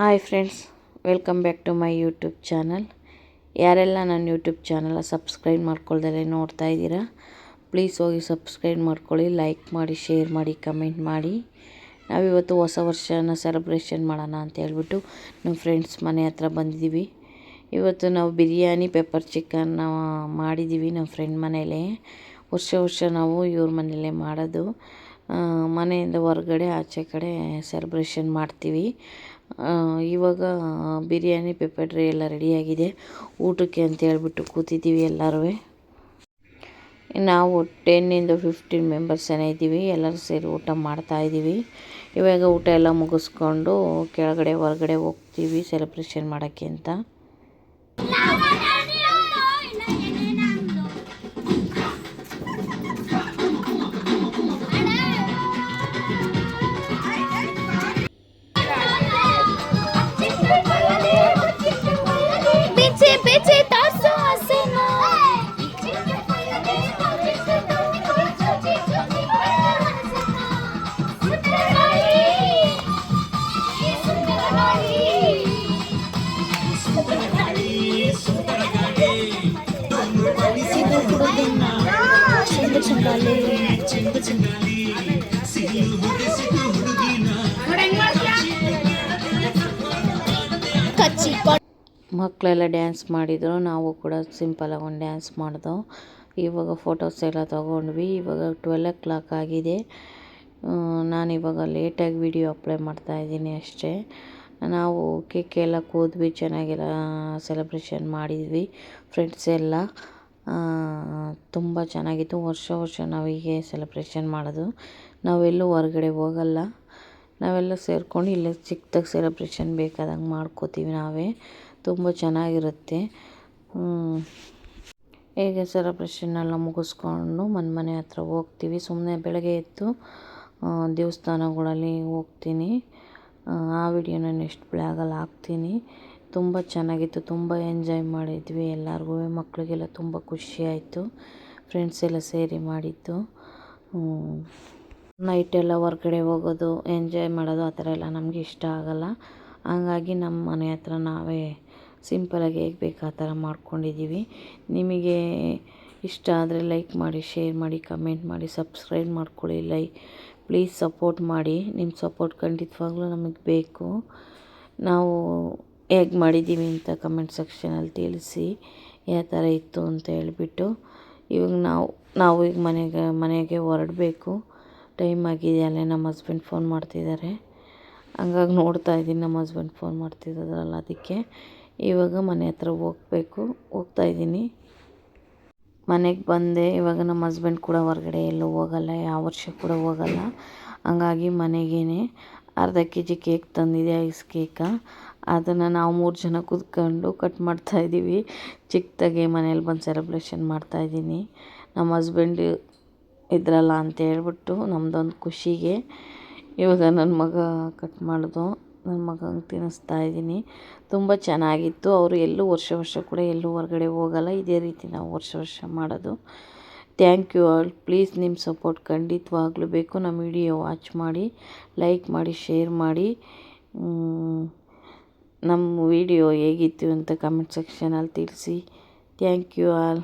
Hi friends, welcome back to my YouTube channel. ಯಾರೆಲ್ಲ ನನ್ನ YouTube channel subscribe ಮಾಡ್ಕೊಳ್ದಲ್ಲೇ ನೋಡ್ತಾ ಇದ್ದೀರಾ, ಪ್ಲೀಸ್ ಹೋಗಿ ಸಬ್ಸ್ಕ್ರೈಬ್ ಮಾಡ್ಕೊಳ್ಳಿ, ಲೈಕ್ ಮಾಡಿ, ಶೇರ್ ಮಾಡಿ, ಕಮೆಂಟ್ ಮಾಡಿ. ನಾವಿವತ್ತು ಹೊಸ ವರ್ಷನ ಸೆಲೆಬ್ರೇಷನ್ ಮಾಡೋಣ ಅಂತ ಹೇಳ್ಬಿಟ್ಟು ನಮ್ಮ ಫ್ರೆಂಡ್ಸ್ ಮನೆ ಹತ್ರ ಬಂದಿದ್ದೀವಿ. ಇವತ್ತು ನಾವು ಬಿರಿಯಾನಿ ಪೆಪ್ಪರ್ ಚಿಕನ್ ಮಾಡಿದ್ದೀವಿ ನಮ್ಮ ಫ್ರೆಂಡ್ ಮನೇಲೇ. ವರ್ಷ ನಾವು ಇವ್ರ ಮನೆಯಲ್ಲೇ ಮಾಡೋದು. ಮನೆಯಿಂದ ಹೊರಗಡೆ ಆಚೆ ಕಡೆ ಸೆಲೆಬ್ರೇಷನ್ ಮಾಡ್ತೀವಿ. ಇವಾಗ ಬಿರಿಯಾನಿ ಪೆಪ್ಪರ್ ಡ್ರೈ ಎಲ್ಲ ರೆಡಿಯಾಗಿದೆ. ಊಟಕ್ಕೆ ಅಂತ ಹೇಳ್ಬಿಟ್ಟು ಕೂತಿದ್ದೀವಿ ಎಲ್ಲರೂ. ನಾವು 10-15 ಮೆಂಬರ್ಸ್ ಏನೋ ಇದ್ದೀವಿ. ಎಲ್ಲರೂ ಸೇರಿ ಊಟ ಮಾಡ್ತಾಯಿದ್ದೀವಿ. ಇವಾಗ ಊಟ ಎಲ್ಲ ಮುಗಿಸ್ಕೊಂಡು ಕೆಳಗಡೆ ಹೊರಗಡೆ ಹೋಗ್ತೀವಿ ಸೆಲೆಬ್ರೇಷನ್ ಮಾಡೋಕ್ಕೆ ಅಂತ. ಮಕ್ಕಳೆಲ್ಲ ಡ್ಯಾನ್ಸ್ ಮಾಡಿದರು, ನಾವು ಕೂಡ ಸಿಂಪಲಾಗಿ ಒಂದು ಡ್ಯಾನ್ಸ್ ಮಾಡಿದೋ. ಇವಾಗ ಫೋಟೋಸ್ ಎಲ್ಲ ತೊಗೊಂಡ್ವಿ. ಇವಾಗ 12 o'clock ಆಗಿದೆ. ನಾನಿವಾಗ ಲೇಟಾಗಿ ವಿಡಿಯೋ ಅಪ್ಲೈ ಮಾಡ್ತಾಯಿದ್ದೀನಿ ಅಷ್ಟೇ. ನಾವು ಕೇಕ್ ಎಲ್ಲ ಕೂದ್ವಿ, ಚೆನ್ನಾಗೆಲ್ಲ ಸೆಲೆಬ್ರೇಷನ್ ಮಾಡಿದ್ವಿ ಫ್ರೆಂಡ್ಸ್ ಎಲ್ಲ. ತುಂಬ ಚೆನ್ನಾಗಿತ್ತು. ವರ್ಷ ನಾವು ಹೀಗೆ ಸೆಲೆಬ್ರೇಷನ್ ಮಾಡೋದು. ನಾವೆಲ್ಲೂ ಹೊರಗಡೆ ಹೋಗಲ್ಲ, ನಾವೆಲ್ಲ ಸೇರ್ಕೊಂಡು ಇಲ್ಲೇ ಚಿಕ್ಕದಾಗಿ ಸೆಲೆಬ್ರೇಷನ್ ಬೇಕಾದಂಗೆ ಮಾಡ್ಕೋತೀವಿ ನಾವೇ. ತುಂಬ ಚೆನ್ನಾಗಿರುತ್ತೆ. ಹೇಗೆ ಸೆಲೆಬ್ರೇಷನ್ನೆಲ್ಲ ಮುಗಿಸ್ಕೊಂಡು ಮನೆ ಹತ್ರ ಹೋಗ್ತೀವಿ. ಸುಮ್ಮನೆ ಬೆಳಗ್ಗೆ ಎದ್ದು ದೇವಸ್ಥಾನಗಳಲ್ಲಿ ಹೋಗ್ತೀನಿ. ಆ ವಿಡಿಯೋನ ನೆಕ್ಸ್ಟ್ ಬ್ಲಾಗಲ್ಲಿ ಹಾಕ್ತೀನಿ. ತುಂಬ ಚೆನ್ನಾಗಿತ್ತು, ತುಂಬ ಎಂಜಾಯ್ ಮಾಡಿದ್ವಿ ಎಲ್ಲರಿಗೂ. ಮಕ್ಕಳಿಗೆಲ್ಲ ತುಂಬ ಖುಷಿ ಆಯಿತು, ಫ್ರೆಂಡ್ಸ್ ಎಲ್ಲ ಸೇರಿ ಮಾಡಿದ್ದು. ನೈಟೆಲ್ಲ ಹೊರ್ಗಡೆ ಹೋಗೋದು, ಎಂಜಾಯ್ ಮಾಡೋದು ಆ ಥರ ಎಲ್ಲ ನಮಗೆ ಇಷ್ಟ ಆಗೋಲ್ಲ. ಹಂಗಾಗಿ ನಮ್ಮ ಮನೆ ಹತ್ರ ನಾವೇ ಸಿಂಪಲಾಗಿ ಹೇಗೆ ಬೇಕು ಆ ಥರ ಮಾಡ್ಕೊಂಡಿದ್ದೀವಿ. ನಿಮಗೆ ಇಷ್ಟ ಆದರೆ ಲೈಕ್ ಮಾಡಿ, ಶೇರ್ ಮಾಡಿ, ಕಮೆಂಟ್ ಮಾಡಿ, ಸಬ್ಸ್ಕ್ರೈಬ್ ಮಾಡ್ಕೊಳ್ಳಿ. ಪ್ಲೀಸ್ ಸಪೋರ್ಟ್ ಮಾಡಿ. ನಿಮ್ಮ ಸಪೋರ್ಟ್ ಖಂಡಿತವಾಗ್ಲೂ ನಮಗೆ ಬೇಕು. ನಾವು ಹೇಗೆ ಮಾಡಿದ್ದೀವಿ ಅಂತ ಕಮೆಂಟ್ ಸೆಕ್ಷನಲ್ಲಿ ತಿಳಿಸಿ, ಯಾವ ಥರ ಇತ್ತು ಅಂತ ಹೇಳ್ಬಿಟ್ಟು. ಇವಾಗ ನಾವು ಈಗ ಮನೆಗೆ ಹೊರಡಬೇಕು. ಟೈಮ್ ಆಗಿದೆ. ಅಲ್ಲೇ ನಮ್ಮ ಹಸ್ಬೆಂಡ್ ಫೋನ್ ಮಾಡ್ತಿದ್ದಾರೆ, ಹಂಗಾಗಿ ನೋಡ್ತಾ ಇದ್ದೀನಿ. ನಮ್ಮ ಹಸ್ಬೆಂಡ್ ಫೋನ್ ಮಾಡ್ತಿದ್ದಾರಲ್ಲ, ಅದಕ್ಕೆ ಇವಾಗ ಮನೆ ಹತ್ರ ಹೋಗ್ತಾ ಇದ್ದೀನಿ. ಮನೆಗೆ ಬಂದೆ. ಇವಾಗ ನಮ್ಮ ಹಸ್ಬೆಂಡ್ ಕೂಡ ಹೊರಗಡೆ ಎಲ್ಲೂ ಹೋಗಲ್ಲ, ಯಾವ ವರ್ಷ ಕೂಡ ಹೋಗಲ್ಲ. ಹಂಗಾಗಿ ಮನೆಗೇ ಅರ್ಧ kg ಕೇಕ್ ತಂದಿದೆ, ಐಸ್ ಕೇಕ. ಅದನ್ನು ನಾವು 3 ಜನ ಕೂತ್ಕೊಂಡು ಕಟ್ ಮಾಡ್ತಾಯಿದ್ದೀವಿ. ಚಿಕ್ಕದಾಗೆ ಮನೇಲಿ ಬಂದು ಸೆಲೆಬ್ರೇಷನ್ ಮಾಡ್ತಾಯಿದ್ದೀನಿ. ನಮ್ಮ ಹಸ್ಬೆಂಡ್ ಇದ್ರಲ್ಲ ಅಂತ ಹೇಳ್ಬಿಟ್ಟು ನಮ್ಮದೊಂದು ಖುಷಿಗೆ ಇವಾಗ ನನ್ನ ಮಗ ಕಟ್ ಮಾಡಿದ್ದು, ನನ್ನ ಮಗಂಗೆ ತಿನ್ನಿಸ್ತಾ ಇದ್ದೀನಿ. ತುಂಬ ಚೆನ್ನಾಗಿತ್ತು. ಅವರು ಎಲ್ಲೂ ವರ್ಷ ಕೂಡ ಎಲ್ಲೂ ಹೊರಗಡೆ ಹೋಗಲ್ಲ. ಇದೇ ರೀತಿ ನಾವು ವರ್ಷ ಮಾಡೋದು. Thank you all. ಪ್ಲೀಸ್ ನಿಮ್ಮ ಸಪೋರ್ಟ್ ಖಂಡಿತವಾಗ್ಲೂ ಬೇಕು. ನಮ್ಮ ವಿಡಿಯೋ ವಾಚ್ ಮಾಡಿ, ಲೈಕ್ ಮಾಡಿ, ಶೇರ್ ಮಾಡಿ. ನಮ್ಮ ವಿಡಿಯೋ ಹೇಗಿತ್ತು ಅಂತ ಕಮೆಂಟ್ ಸೆಕ್ಷನಲ್ಲಿ ತಿಳಿಸಿ. Thank you all.